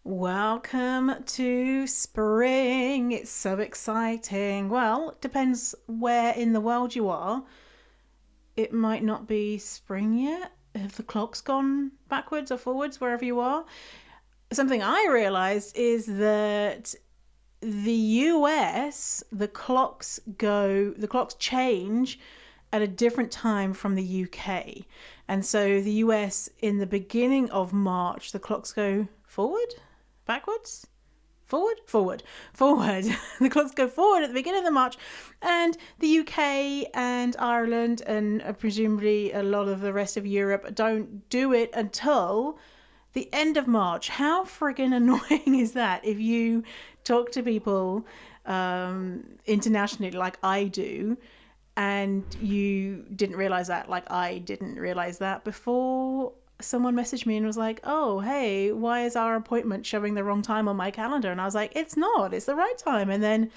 Welcome to spring. It's so exciting. Well, it depends where in the world you are. It might not be spring yet if the clock's gone backwards or forwards wherever you are. Something I realized is that the US, the clocks change at a different time from the UK. And so the US in the beginning of March, the clocks go forward, backwards, forward. The clocks go forward at the beginning of the March, and the UK and Ireland and presumably a lot of the rest of Europe don't do it until the end of March. How friggin' annoying is that if you talk to people internationally like I do and you didn't realize that, like I didn't realize that before someone messaged me and was like, oh, hey, why is our appointment showing the wrong time on my calendar? And I was like, it's not, it's the right time. And then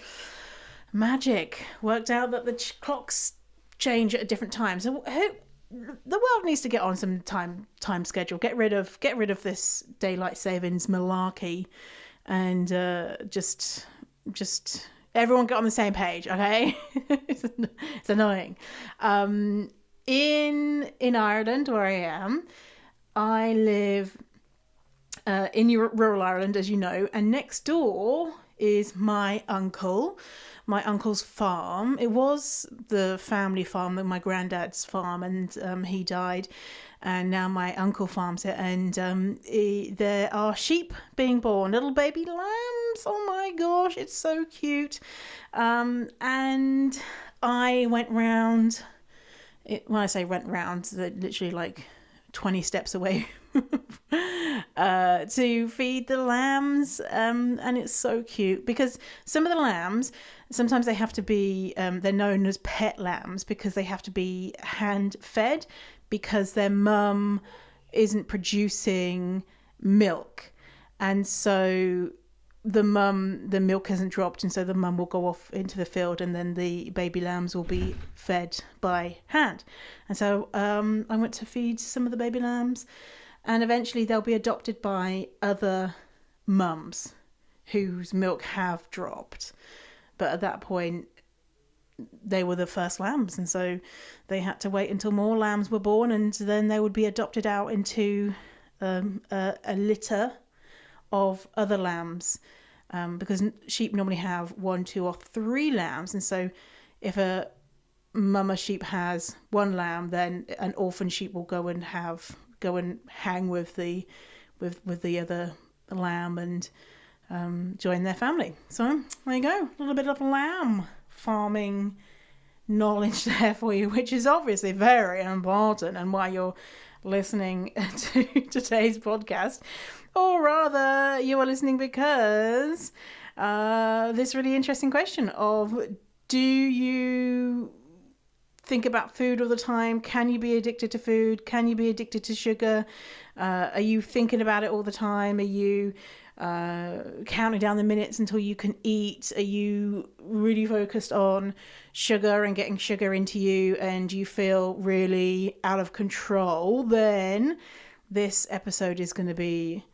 magic worked out that the clocks change at a different time. So the world needs to get on some time schedule. Get rid of this daylight savings malarkey, and just everyone get on the same page, okay? It's annoying. In Ireland, where I am, I live in rural Ireland, as you know, and next door is my uncle's farm. It was the family farm, my granddad's farm, and he died, and now my uncle farms it. And there are sheep being born, little baby lambs. Oh my gosh, it's so cute. And I went round. When I say went round, they're literally like 20 steps away to feed the lambs, and it's so cute because some of the lambs, sometimes they have to be they're known as pet lambs because they have to be hand fed because their mum isn't producing milk, and so the milk hasn't dropped, and so the mum will go off into the field, and then the baby lambs will be fed by hand. And so I went to feed some of the baby lambs, and eventually they'll be adopted by other mums whose milk have dropped. But at that point, they were the first lambs, and so they had to wait until more lambs were born, and then they would be adopted out into a litter of other lambs, because sheep normally have 1, 2, or 3 lambs, and so if a mama sheep has 1 lamb, then an orphan sheep will go and hang with the other lamb and join their family. So there you go, a little bit of lamb farming knowledge there for you, which is obviously very important and why you're listening to today's podcast. Or rather, you are listening because this really interesting question of, do you think about food all the time? Can you be addicted to food? Can you be addicted to sugar? Are you thinking about it all the time? Are you counting down the minutes until you can eat? Are you really focused on sugar and getting sugar into you, and you feel really out of control? Then this episode is going to be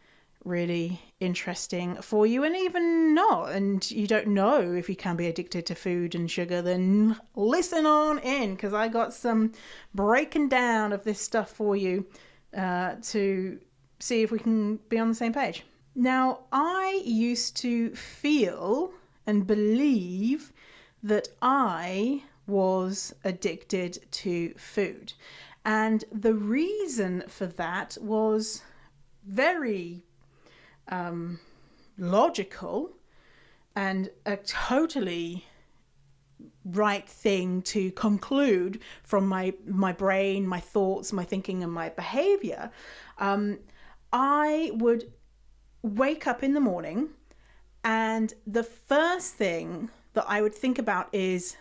really interesting for you. And even not, and you don't know if you can be addicted to food and sugar, then listen on in, because I got some breaking down of this stuff for you to see if we can be on the same page. Now, I used to feel and believe that I was addicted to food, and the reason for that was very logical and a totally right thing to conclude from my brain, my thoughts, my thinking, and my behavior. I would wake up in the morning, and the first thing that I would think about is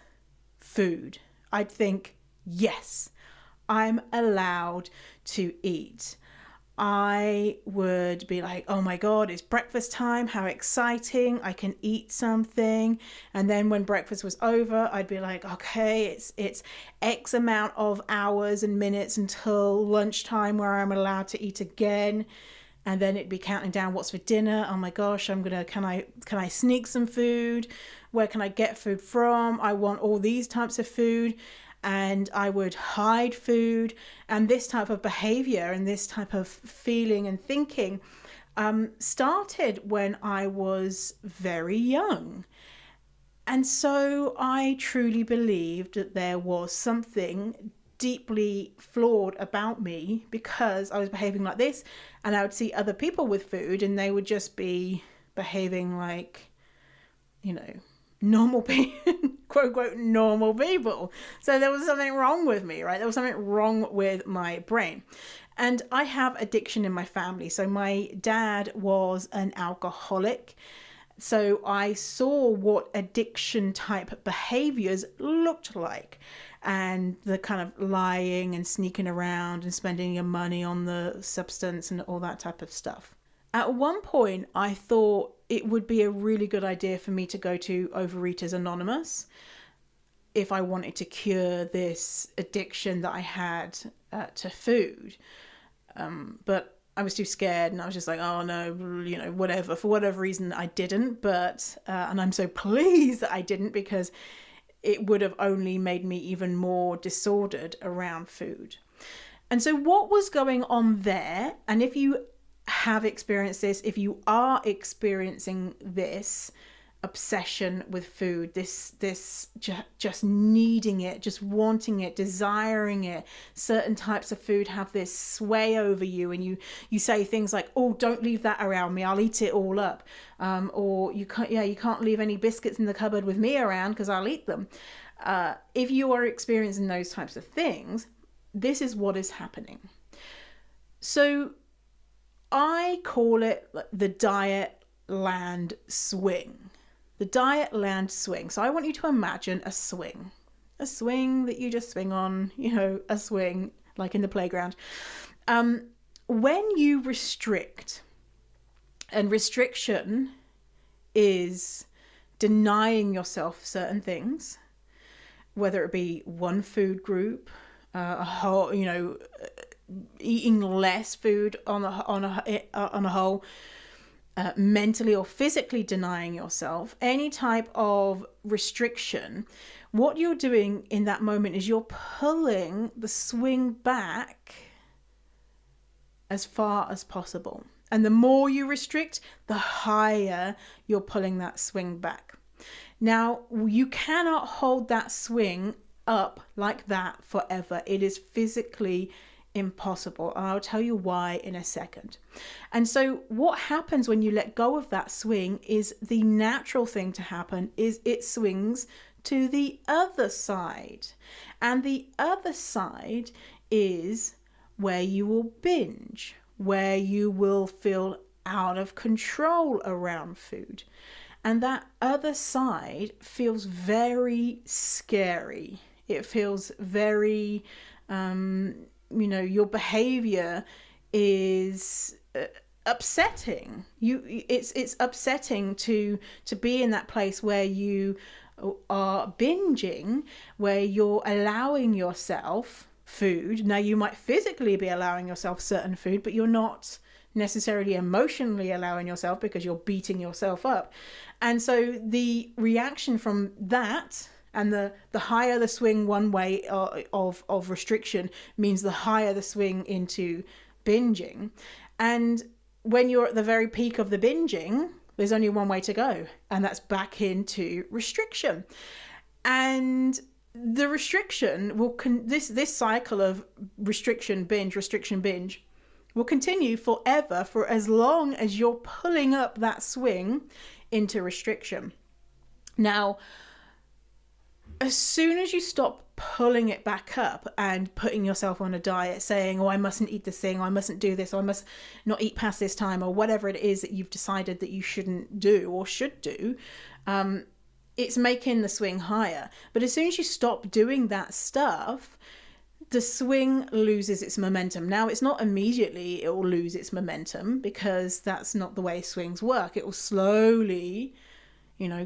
food. I'd think, yes, I'm allowed to eat. I would be like, oh my God, it's breakfast time. How exciting. I can eat something. And then when breakfast was over, I'd be like, okay, it's X amount of hours and minutes until lunchtime where I'm allowed to eat again. And then it'd be counting down what's for dinner. Oh my gosh, can I sneak some food? Where can I get food from? I want all these types of food. And I would hide food. And this type of behavior and this type of feeling and thinking started when I was very young. And so I truly believed that there was something deeply flawed about me because I was behaving like this, and I would see other people with food and they would just be behaving like, normal people, quote unquote normal people. So there was something wrong with me, right? There was something wrong with my brain. And I have addiction in my family. So my dad was an alcoholic. So I saw what addiction type behaviors looked like, and the kind of lying and sneaking around and spending your money on the substance and all that type of stuff. At one point, I thought it would be a really good idea for me to go to Overeaters Anonymous if I wanted to cure this addiction that I had to food. But I was too scared, and I was just like, oh no, whatever. For whatever reason, I didn't. But and I'm so pleased that I didn't, because it would have only made me even more disordered around food. And so what was going on there? And if you have experienced this, if you are experiencing this obsession with food, this just needing it, just wanting it, desiring it, certain types of food have this sway over you, and you say things like, oh, don't leave that around me, I'll eat it all up, or you can't leave any biscuits in the cupboard with me around because I'll eat them. If you are experiencing those types of things, this is what is happening. So I call it the diet land swing. The diet land swing. So I want you to imagine a swing that you just swing on, a swing like in the playground. When you restrict, and restriction is denying yourself certain things, whether it be one food group, a whole, eating less food on a whole, mentally or physically denying yourself, any type of restriction, what you're doing in that moment is you're pulling the swing back as far as possible. And the more you restrict, the higher you're pulling that swing back. Now, you cannot hold that swing up like that forever. It is physically impossible, and I'll tell you why in a second. And so what happens when you let go of that swing is the natural thing to happen is it swings to the other side, and the other side is where you will binge, where you will feel out of control around food. And that other side feels very scary. It feels very your behavior is upsetting. It's upsetting to be in that place where you are binging, where you're allowing yourself food. Now, you might physically be allowing yourself certain food, but you're not necessarily emotionally allowing yourself because you're beating yourself up. And so the reaction from that, and the higher the swing one way of restriction means the higher the swing into binging. And when you're at the very peak of the binging, there's only one way to go, and that's back into restriction. And the restriction will this cycle of restriction binge will continue forever, for as long as you're pulling up that swing into restriction. Now, as soon as you stop pulling it back up and putting yourself on a diet, saying, oh, I mustn't eat this thing, or I mustn't do this, or I must not eat past this time, or whatever it is that you've decided that you shouldn't do or should do, it's making the swing higher. But as soon as you stop doing that stuff, the swing loses its momentum. Now, it's not immediately it will lose its momentum, because that's not the way swings work. It will slowly,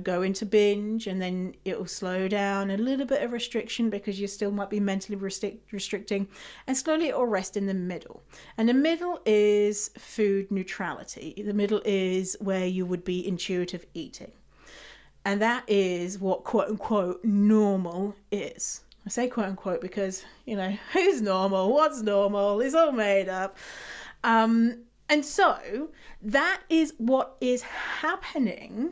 go into binge, and then it will slow down, a little bit of restriction because you still might be mentally restricting, and slowly it will rest in the middle. And the middle is food neutrality. The middle is where you would be intuitive eating. And that is what quote unquote normal is. I say quote unquote because, who's normal? What's normal? It's all made up. And so that is what is happening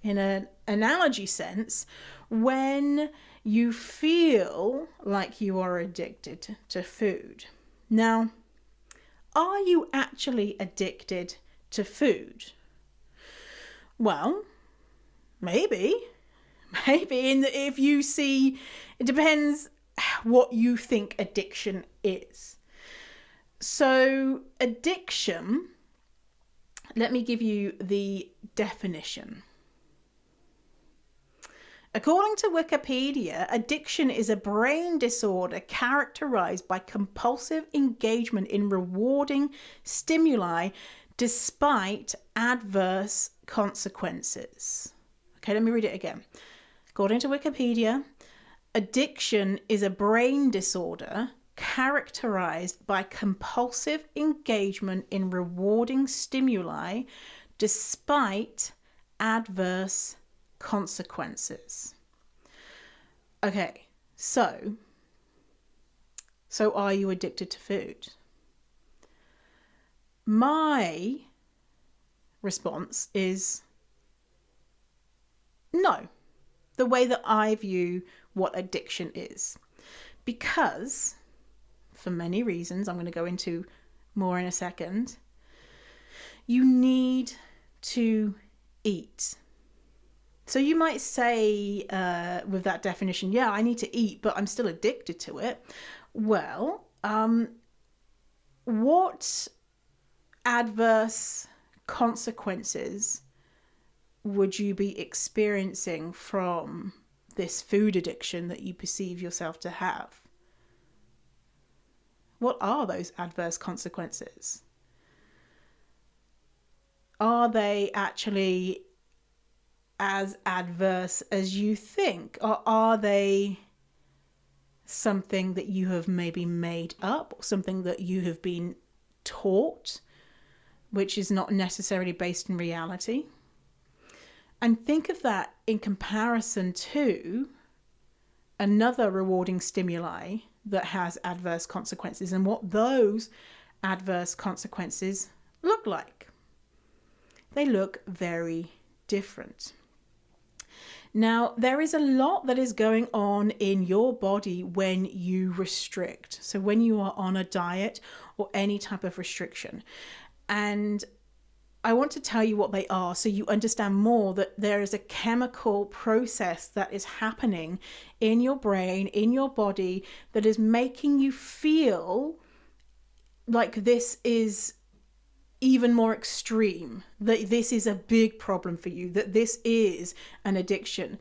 in an analogy sense when you feel like you are addicted to food. Now, are you actually addicted to food? Well, maybe if you see, it depends what you think addiction is. So addiction, let me give you the definition. According to Wikipedia, addiction is a brain disorder characterized by compulsive engagement in rewarding stimuli despite adverse consequences. Okay, let me read it again. According to Wikipedia, addiction is a brain disorder characterized by compulsive engagement in rewarding stimuli despite adverse consequences. Okay, so are you addicted to food? My response is no, the way that I view what addiction is. Because, for many reasons, I'm going to go into more in a second, you need to eat. So you might say with that definition, yeah, I need to eat, but I'm still addicted to it. Well, what adverse consequences would you be experiencing from this food addiction that you perceive yourself to have? What are those adverse consequences? Are they actually as adverse as you think? Or are they something that you have maybe made up, or something that you have been taught, which is not necessarily based in reality? And think of that in comparison to another rewarding stimuli that has adverse consequences and what those adverse consequences look like. They look very different. Now, there is a lot that is going on in your body when you restrict. So when you are on a diet or any type of restriction. And I want to tell you what they are so you understand more that there is a chemical process that is happening in your brain, in your body, that is making you feel like this is even more extreme, that this is a big problem for you, that this is an addiction.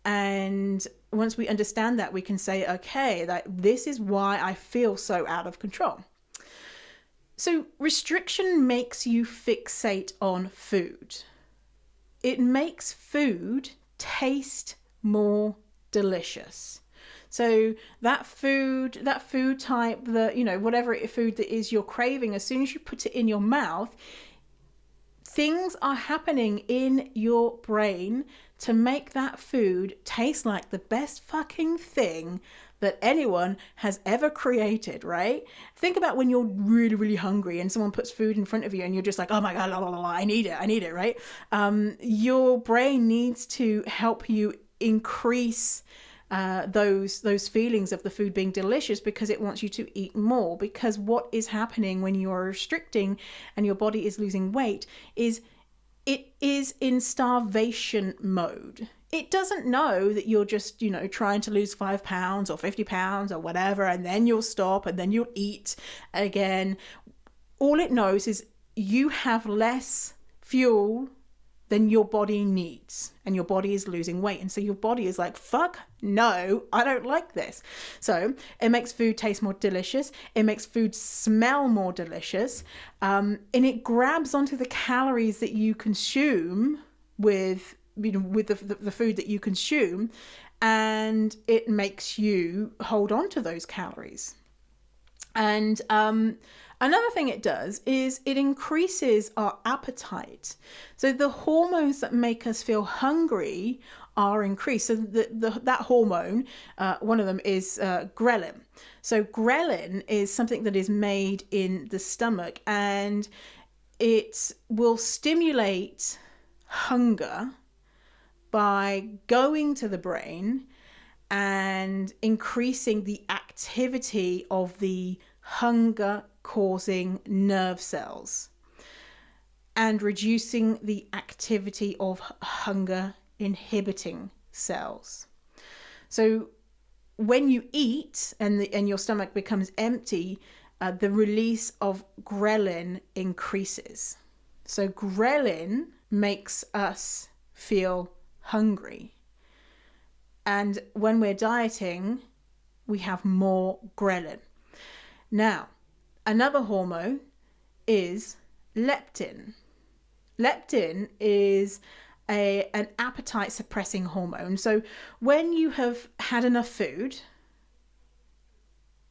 And once we understand that, we can say, okay, that this is why I feel so out of control. So restriction makes you fixate on food. It makes food taste more delicious. So that food type, whatever food that is you're craving, as soon as you put it in your mouth, things are happening in your brain to make that food taste like the best fucking thing that anyone has ever created, right? Think about when you're really, really hungry and someone puts food in front of you and you're just like, oh my God, la, la, la, I need it, right? Your brain needs to help you increase those feelings of the food being delicious because it wants you to eat more. Because what is happening when you are restricting and your body is losing weight is it is in starvation mode. It doesn't know that you're just, trying to lose 5 pounds or 50 pounds or whatever, and then you'll stop and then you'll eat again. All it knows is you have less fuel than your body needs, and your body is losing weight. And so your body is like, fuck no, I don't like this. So it makes food taste more delicious. It makes food smell more delicious. And it grabs onto the calories that you consume with with the food that you consume, and it makes you hold on to those calories. And another thing it does is it increases our appetite. So the hormones that make us feel hungry are increased. So that hormone, one of them is ghrelin. So ghrelin is something that is made in the stomach, and it will stimulate hunger by going to the brain and increasing the activity of the hunger causing nerve cells and reducing the activity of hunger inhibiting cells. So when you eat and your stomach becomes empty, the release of ghrelin increases. So ghrelin makes us feel hungry. And when we're dieting, we have more ghrelin. Now, another hormone is leptin. Leptin is an appetite suppressing hormone. So when you have had enough food,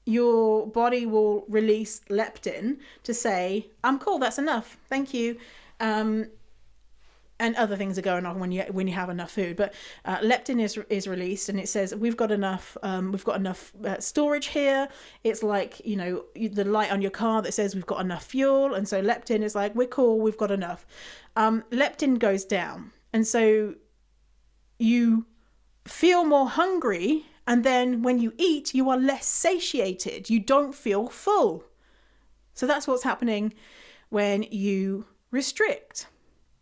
your body will release leptin to say, I'm cool, that's enough, thank you. And other things are going on when you have enough food, but leptin is released, and it says we've got enough storage here. It's like, the light on your car that says we've got enough fuel, and so leptin is like, we're cool, we've got enough. Leptin goes down, and so you feel more hungry, and then when you eat, you are less satiated. You don't feel full. So that's what's happening when you restrict.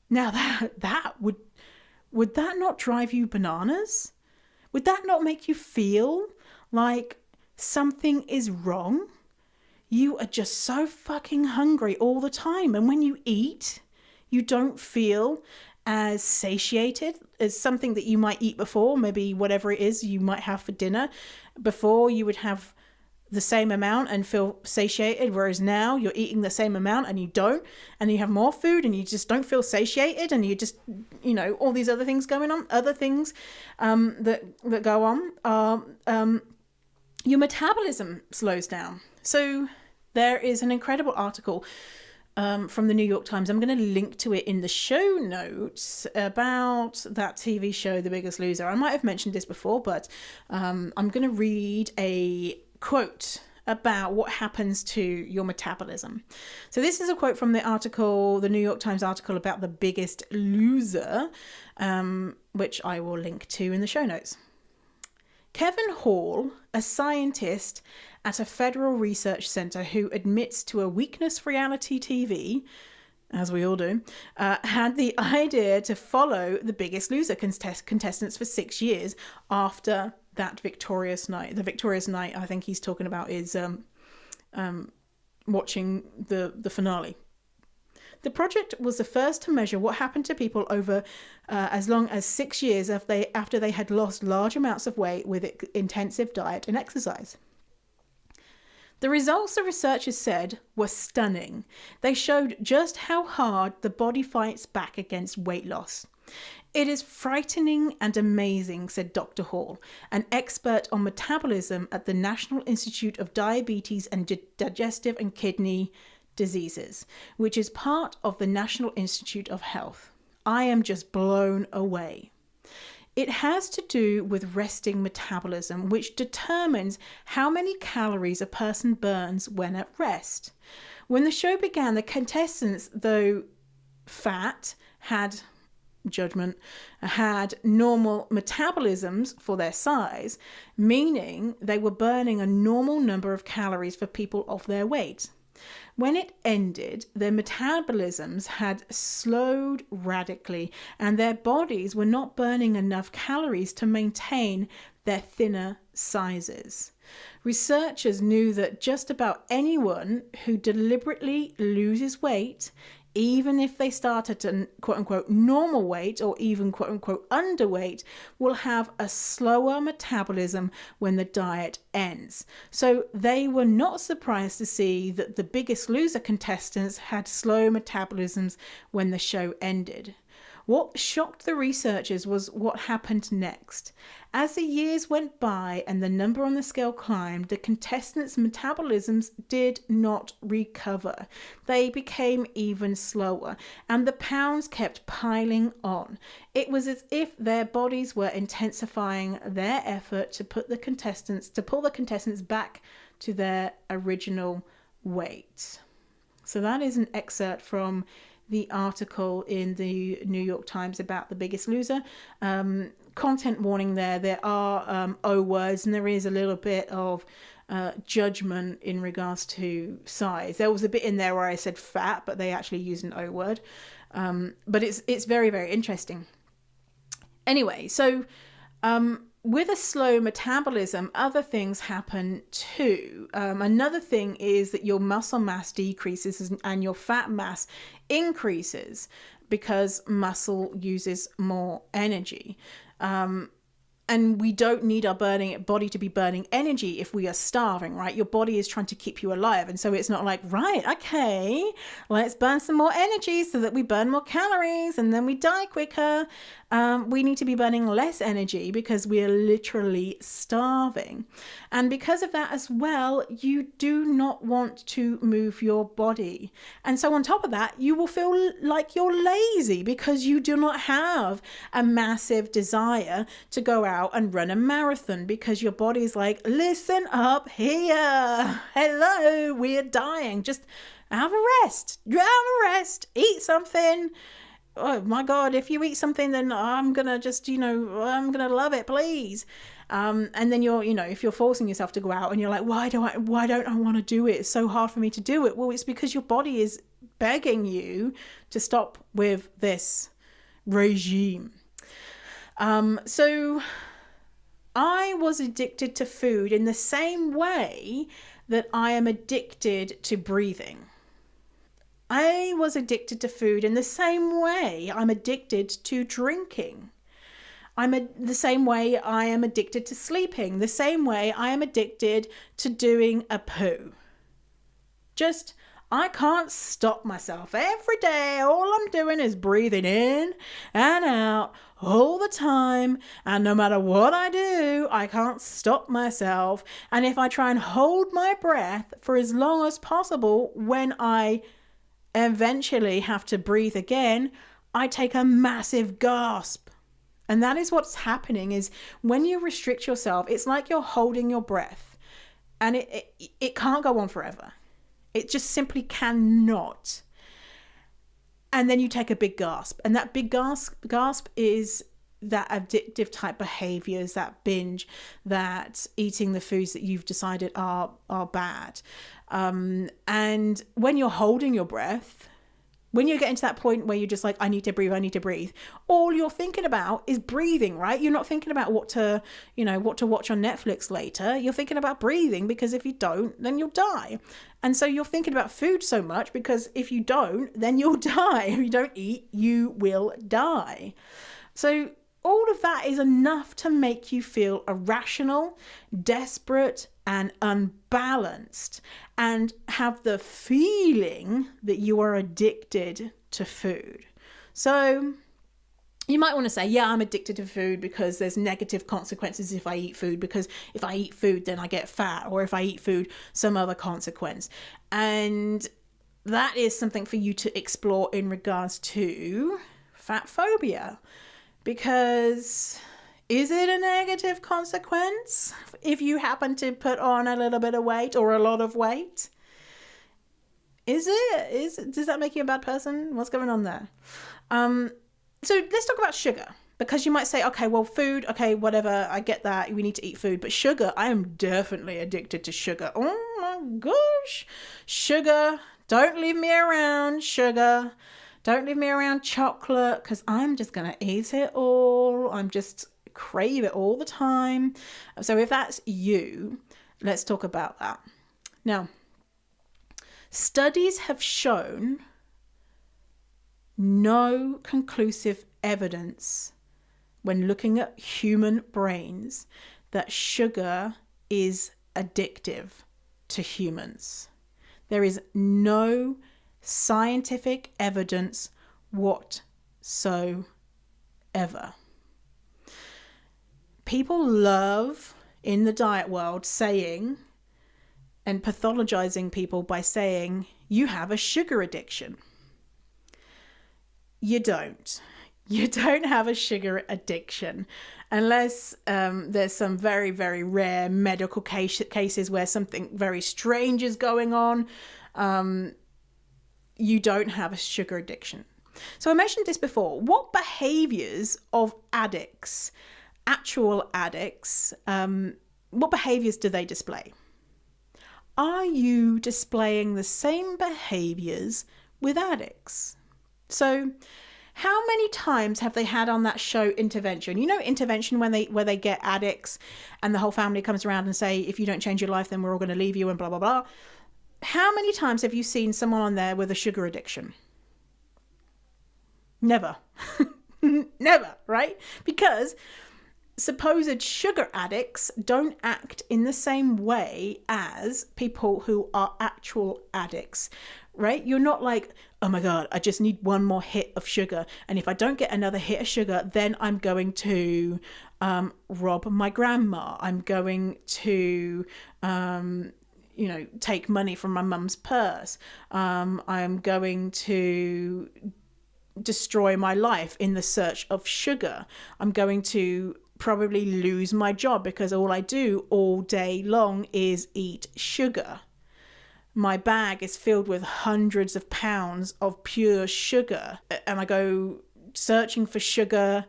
Now that would that not drive you bananas? Would that not make you feel like something is wrong? You are just so fucking hungry all the time, and when you eat, you don't feel as satiated as something that you might eat before. Maybe whatever it is you might have for dinner before, you would have the same amount and feel satiated, whereas now you're eating the same amount and you don't, and you have more food and you just don't feel satiated, and you just, all these other things going on, other things that go on, your metabolism slows down. So there is an incredible article from the New York Times. I'm going to link to it in the show notes about that TV show, The Biggest Loser. I might have mentioned this before, but I'm going to read a quote about what happens to your metabolism. So this is a quote from the article, the New York Times article about The Biggest Loser, which I will link to in the show notes. Kevin Hall, a scientist at a federal research center who admits to a weakness for reality TV, as we all do, had the idea to follow The Biggest Loser contestants for 6 years after that victorious night. The victorious night I think he's talking about is watching the finale. The project was the first to measure what happened to people over as long as 6 years after they had lost large amounts of weight with intensive diet and exercise. The results, the researchers said, were stunning. They showed just how hard the body fights back against weight loss. It is frightening and amazing, said Dr. Hall, an expert on metabolism at the National Institute of Diabetes and Digestive and Kidney Diseases, which is part of the National Institute of Health. I am just blown away. It has to do with resting metabolism, which determines how many calories a person burns when at rest. When the show began, the contestants, though fat, had normal metabolisms for their size, meaning they were burning a normal number of calories for people of their weight. When it ended, their metabolisms had slowed radically, and their bodies were not burning enough calories to maintain their thinner sizes. Researchers knew that just about anyone who deliberately loses weight, even if they start at a quote-unquote normal weight or even quote-unquote underweight, will have a slower metabolism when the diet ends. So they were not surprised to see that the Biggest Loser contestants had slow metabolisms when the show ended. What shocked the researchers was what happened next. As the years went by and the number on the scale climbed, the contestants' metabolisms did not recover. They became even slower, and the pounds kept piling on. It was as if their bodies were intensifying their effort to pull the contestants back to their original weight. So that is an excerpt from the article in the New York Times about The Biggest Loser. Content warning there. There are O words, and there is a little bit of judgment in regards to size. There was a bit in there where I said fat, but they actually used an O word. But it's very, very interesting. Anyway, so with a slow metabolism, other things happen too. Another thing is that your muscle mass decreases and your fat mass increases because muscle uses more energy. And we don't need our body to be burning energy if we are starving, right? Your body is trying to keep you alive. And so it's not like, right, okay, let's burn some more energy so that we burn more calories and then we die quicker. We need to be burning less energy because we are literally starving. And because of that as well, you do not want to move your body. And so on top of that, you will feel like you're lazy because you do not have a massive desire to go out and run a marathon because your body's like, listen up here. Hello, we're dying. Just have a rest. Eat something. Oh my God, if you eat something, then I'm going to just, I'm going to love it, please. And then if you're forcing yourself to go out and you're like, why don't I want to do it? It's so hard for me to do it. Well, it's because your body is begging you to stop with this regime. So I was addicted to food in the same way that I am addicted to breathing. I was addicted to food in the same way I'm addicted to drinking. The same way I am addicted to sleeping. The same way I am addicted to doing a poo. I can't stop myself. Every day, all I'm doing is breathing in and out all the time. And no matter what I do, I can't stop myself. And if I try and hold my breath for as long as possible, when I eventually have to breathe again, I take a massive gasp. And that is what's happening is when you restrict yourself, it's like you're holding your breath and it can't go on forever. It just simply cannot. And then you take a big gasp, and that big gasp is that addictive type behaviors, that binge, that eating the foods that you've decided are bad. And when you're holding your breath, when you get into that point where you're just like, I need to breathe, all you're thinking about is breathing, right? You're not thinking about what to watch on Netflix later. You're thinking about breathing, because if you don't, then you'll die. And so you're thinking about food so much because if you don't, then you'll die. If you don't eat, you will die. So all of that is enough to make you feel irrational, desperate, and unbalanced, and have the feeling that you are addicted to food. So you might want to say, yeah, I'm addicted to food because there's negative consequences if I eat food, because if I eat food, then I get fat, or if I eat food, some other consequence. And that is something for you to explore in regards to fat phobia, because is it a negative consequence if you happen to put on a little bit of weight or a lot of weight? Does that make you a bad person? What's going on there? So let's talk about sugar, because you might say, okay, well, food, okay, whatever, I get that, we need to eat food, but sugar, I am definitely addicted to sugar. Oh my gosh, sugar, don't leave me around sugar. Don't leave me around chocolate, because I'm just going to eat it all. I'm just crave it all the time. So if that's you, let's talk about that. Now, studies have shown no conclusive evidence when looking at human brains that sugar is addictive to humans. There is no scientific evidence whatsoever. whatsoever. People love in the diet world saying and pathologizing people by saying you have a sugar addiction. You don't. You don't have a sugar addiction unless there's some very, very rare medical cases where something very strange is going on. You don't have a sugar addiction. So I mentioned this before. What behaviours of addicts, actual addicts, what behaviours do they display? Are you displaying the same behaviours with addicts? So how many times have they had on that show Intervention? You know Intervention, where they get addicts and the whole family comes around and say, if you don't change your life, then we're all going to leave you and blah, blah, blah. How many times have you seen someone on there with a sugar addiction? Never. Never, right? Because supposed sugar addicts don't act in the same way as people who are actual addicts, right? You're not like, oh my God, I just need one more hit of sugar. And if I don't get another hit of sugar, then I'm going to rob my grandma. I'm going to, take money from my mum's purse. I'm going to destroy my life in the search of sugar. I'm going to probably lose my job because all I do all day long is eat sugar. My bag is filled with hundreds of pounds of pure sugar, and I go searching for sugar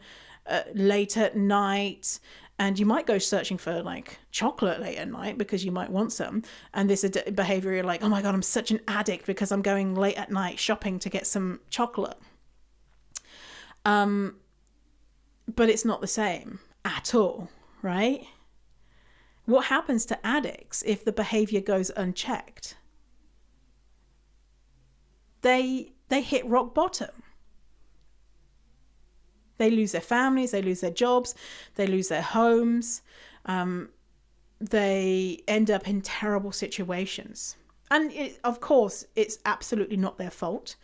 late at night. And you might go searching for like chocolate late at night because you might want some. And this behavior, you're like, oh my God, I'm such an addict because I'm going late at night shopping to get some chocolate. But it's not the same at all, right? What happens to addicts if the behavior goes unchecked? They hit rock bottom. They lose their families, they lose their jobs, they lose their homes. They end up in terrible situations. And of course, it's absolutely not their fault.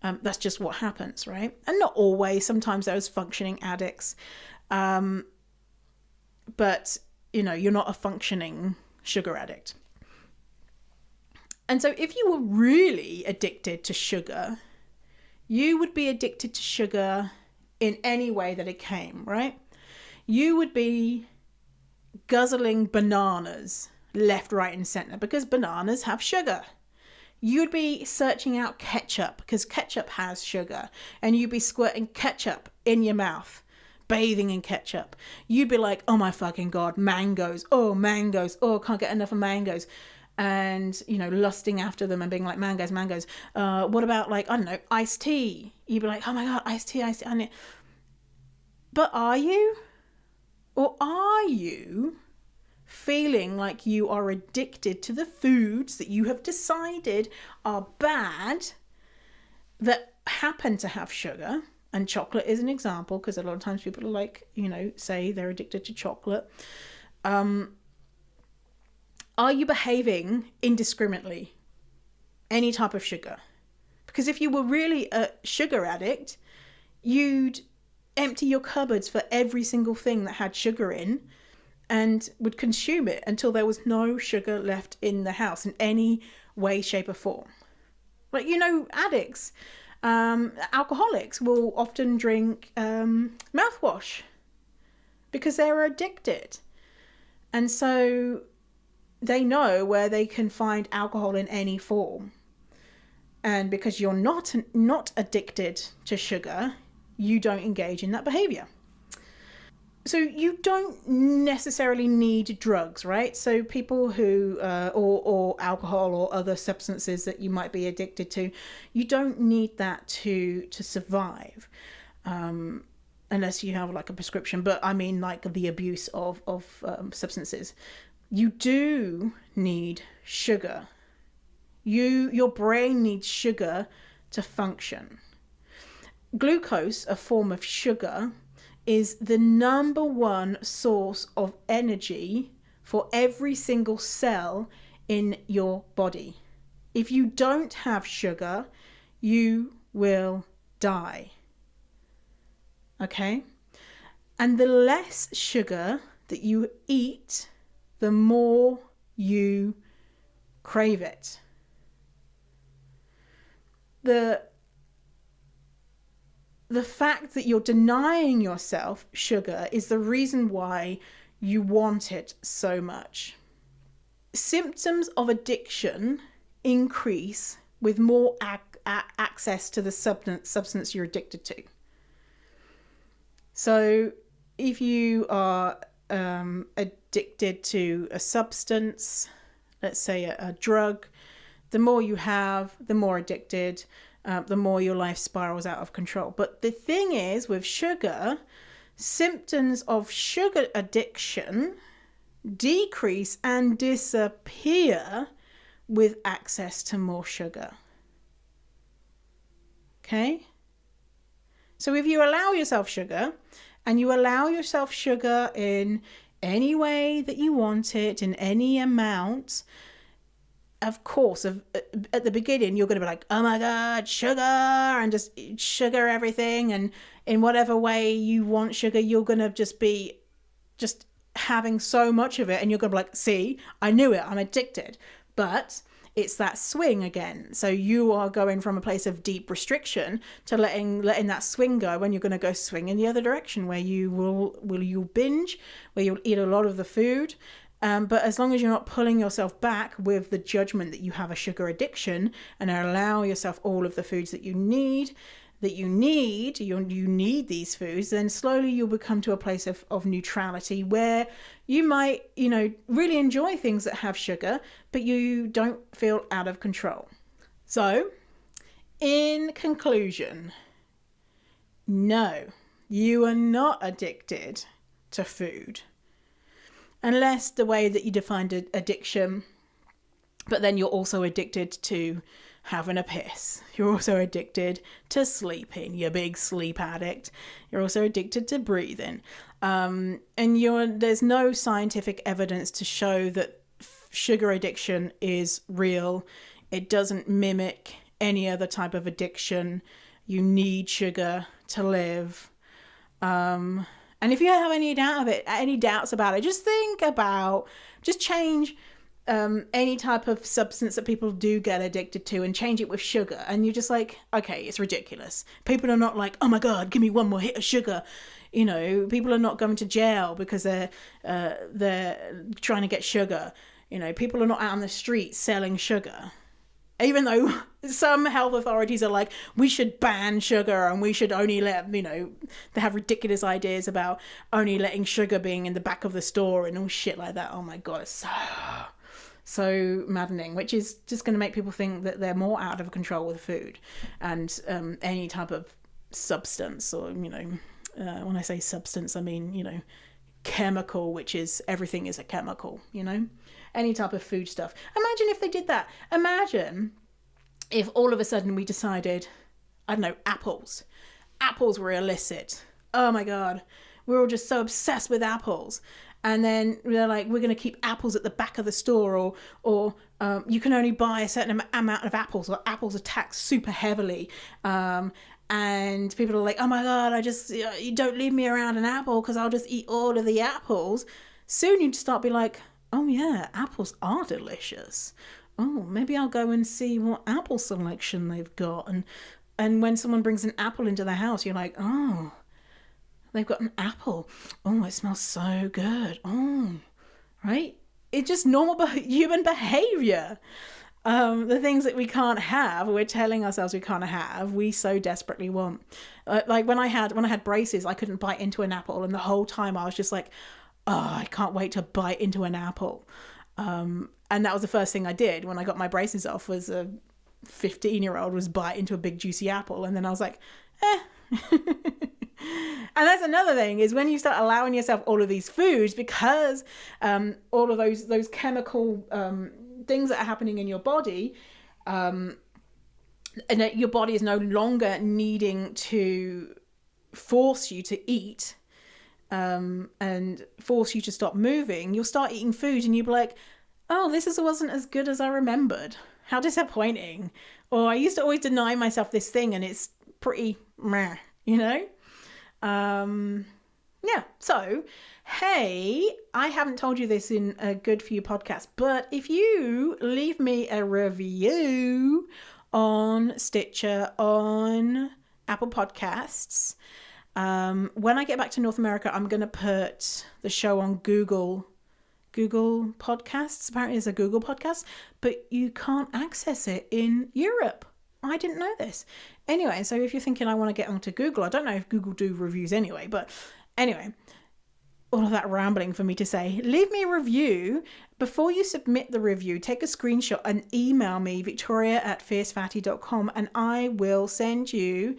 That's just what happens, right? And not always. Sometimes there's functioning addicts. But, you're not a functioning sugar addict. And so if you were really addicted to sugar, you would be addicted to sugar in any way that it came, right? You would be guzzling bananas left, right, and center because bananas have sugar. You'd be searching out ketchup because ketchup has sugar, and you'd be squirting ketchup in your mouth, bathing in ketchup. You'd be like, oh my fucking God, mangoes. Oh, can't get enough of mangoes. And, lusting after them and being like, mangoes. What about like, I don't know, iced tea? You'd be like, oh my God, iced tea. But are you? Or are you feeling like you are addicted to the foods that you have decided are bad that happen to have sugar? And chocolate is an example, because a lot of times people are like, say they're addicted to chocolate. Are you behaving indiscriminately? Any type of sugar? Because if you were really a sugar addict, you'd empty your cupboards for every single thing that had sugar in and would consume it until there was no sugar left in the house in any way, shape or form. Like, addicts, alcoholics will often drink mouthwash because they're addicted. And so they know where they can find alcohol in any form. And because you're not addicted to sugar, you don't engage in that behavior. So you don't necessarily need drugs, right? So people who, or alcohol or other substances that you might be addicted to, you don't need that to survive, unless you have like a prescription. But I mean like the abuse of substances. You do need sugar. Your brain needs sugar to function. Glucose, a form of sugar, is the number one source of energy for every single cell in your body. If you don't have sugar, you will die. Okay? And the less sugar that you eat, the more you crave it. The fact that you're denying yourself sugar is the reason why you want it so much. Symptoms of addiction increase with more access to the substance you're addicted to. So if you are addicted to a substance, let's say a drug, the more you have, the more addicted, the more your life spirals out of control. But the thing is, with sugar, symptoms of sugar addiction decrease and disappear with access to more sugar. Okay? So if you allow yourself sugar, and you allow yourself sugar in any way that you want it, in any amount, of course, at the beginning, you're going to be like, oh my God, sugar, and just sugar everything. And in whatever way you want sugar, you're going to just be just having so much of it. And you're going to be like, see, I knew it, I'm addicted. But it's that swing again. So you are going from a place of deep restriction to letting that swing go, when you're going to go swing in the other direction, where you'll binge, where you'll eat a lot of the food. But as long as you're not pulling yourself back with the judgment that you have a sugar addiction, and allow yourself all of the foods that you need these foods, then slowly you'll become to a place of neutrality, where you might, really enjoy things that have sugar, but you don't feel out of control. So, in conclusion, no, you are not addicted to food. Unless the way that you defined addiction, but then you're also addicted to having a piss. You're also addicted to sleeping. You're a big sleep addict. You're also addicted to breathing. And there's no scientific evidence to show that sugar addiction is real. It doesn't mimic any other type of addiction. You need sugar to live. And if you have any doubts about it, just change any type of substance that people do get addicted to, and change it with sugar. And you're just like, okay, it's ridiculous. People are not like, oh my God, give me one more hit of sugar. People are not going to jail because they're trying to get sugar. People are not out on the street selling sugar. Even though some health authorities are like, we should ban sugar, and we should only let, they have ridiculous ideas about only letting sugar being in the back of the store and all shit like that. Oh my God, it's so maddening, which is just going to make people think that they're more out of control with food and any type of substance, or, when I say substance, I mean, chemical, which is everything is a chemical, any type of food stuff. Imagine if they did that. Imagine if all of a sudden we decided, I don't know, apples were illicit. Oh my God, we're all just so obsessed with apples. And then they're like, we're going to keep apples at the back of the store, or you can only buy a certain amount of apples, or apples are taxed super heavily. And people are like, oh my God, you don't leave me around an apple because I'll just eat all of the apples. Soon you'd start be like, oh yeah, apples are delicious. Oh, maybe I'll go and see what apple selection they've got. And when someone brings an apple into the house, you're like, oh, they've got an apple. Oh, it smells so good. Oh, right? It's just normal human behavior. The things that we can't have, we're telling ourselves we can't have, we so desperately want. Like when I had braces, I couldn't bite into an apple, and the whole time I was just like, oh, I can't wait to bite into an apple. And that was the first thing I did when I got my braces off, was a 15-year-old was bite into a big juicy apple. And then I was like, And that's another thing, is when you start allowing yourself all of these foods, because all of those chemical things that are happening in your body, and that your body is no longer needing to force you to eat, and force you to stop moving, you'll start eating food and you'll be like, oh, wasn't as good as I remembered. How disappointing. Or I used to always deny myself this thing and it's pretty meh, Yeah, so hey, I haven't told you this in a good few podcasts, but if you leave me a review on Stitcher, on Apple Podcasts, when I get back to North America, I'm going to put the show on Google Podcasts. Apparently there's a Google Podcast, but you can't access it in Europe. I didn't know this. Anyway, so if you're thinking I want to get onto Google, I don't know if Google do reviews anyway, but anyway, all of that rambling for me to say, leave me a review. Before you submit the review, take a screenshot and email me, victoria@fiercefatty.com, and I will send you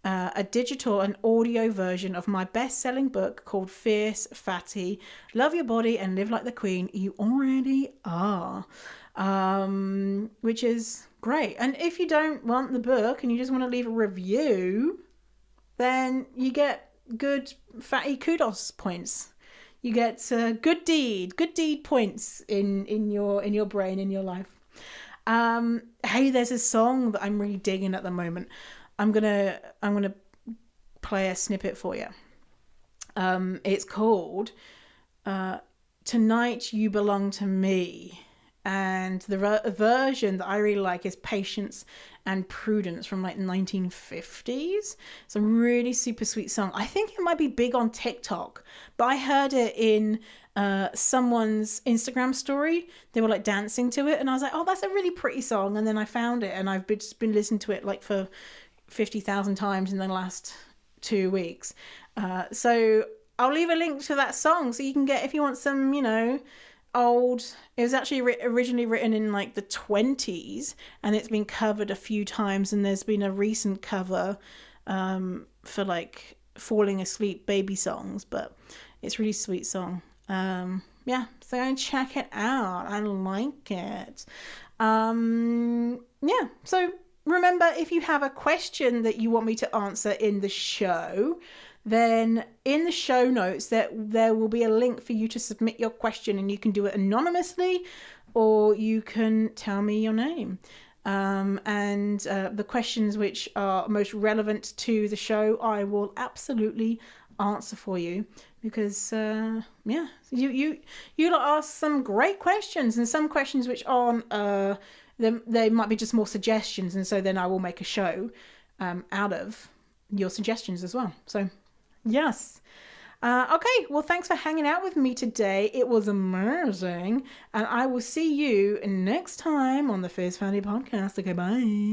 a digital and audio version of my best-selling book called Fierce Fatty, Love Your Body and Live Like the Queen You Already Are, which is great. And if you don't want the book and you just want to leave a review, then you get good fatty kudos points. You get good deed points in your brain, in your life. Hey, there's a song that I'm really digging at the moment. I'm gonna play a snippet for you. It's called Tonight You Belong to Me, and the version that I really like is Patience and Prudence from like 1950s. It's a really super sweet song. I think it might be big on TikTok, but I heard it in someone's Instagram story. They were like dancing to it, and I was like, oh, that's a really pretty song. And then I found it, and I've just been listening to it like for 50,000 times in the last 2 weeks. So I'll leave a link to that song so you can get, if you want some, old. It was actually originally written in like the 20s, and it's been covered a few times, and there's been a recent cover for like falling asleep baby songs, but it's a really sweet song. Yeah, so go and check it out. I like it. Yeah, so remember, if you have a question that you want me to answer in the show, then in the show notes there will be a link for you to submit your question, and you can do it anonymously, or you can tell me your name. And the questions which are most relevant to the show, I will absolutely answer for you, because you ask some great questions, and some questions which aren't they might be just more suggestions, and so then I will make a show out of your suggestions as well. So yes. Okay, well, thanks for hanging out with me today. It was amazing, and I will see you next time on the Fierce Family Podcast. Okay, bye.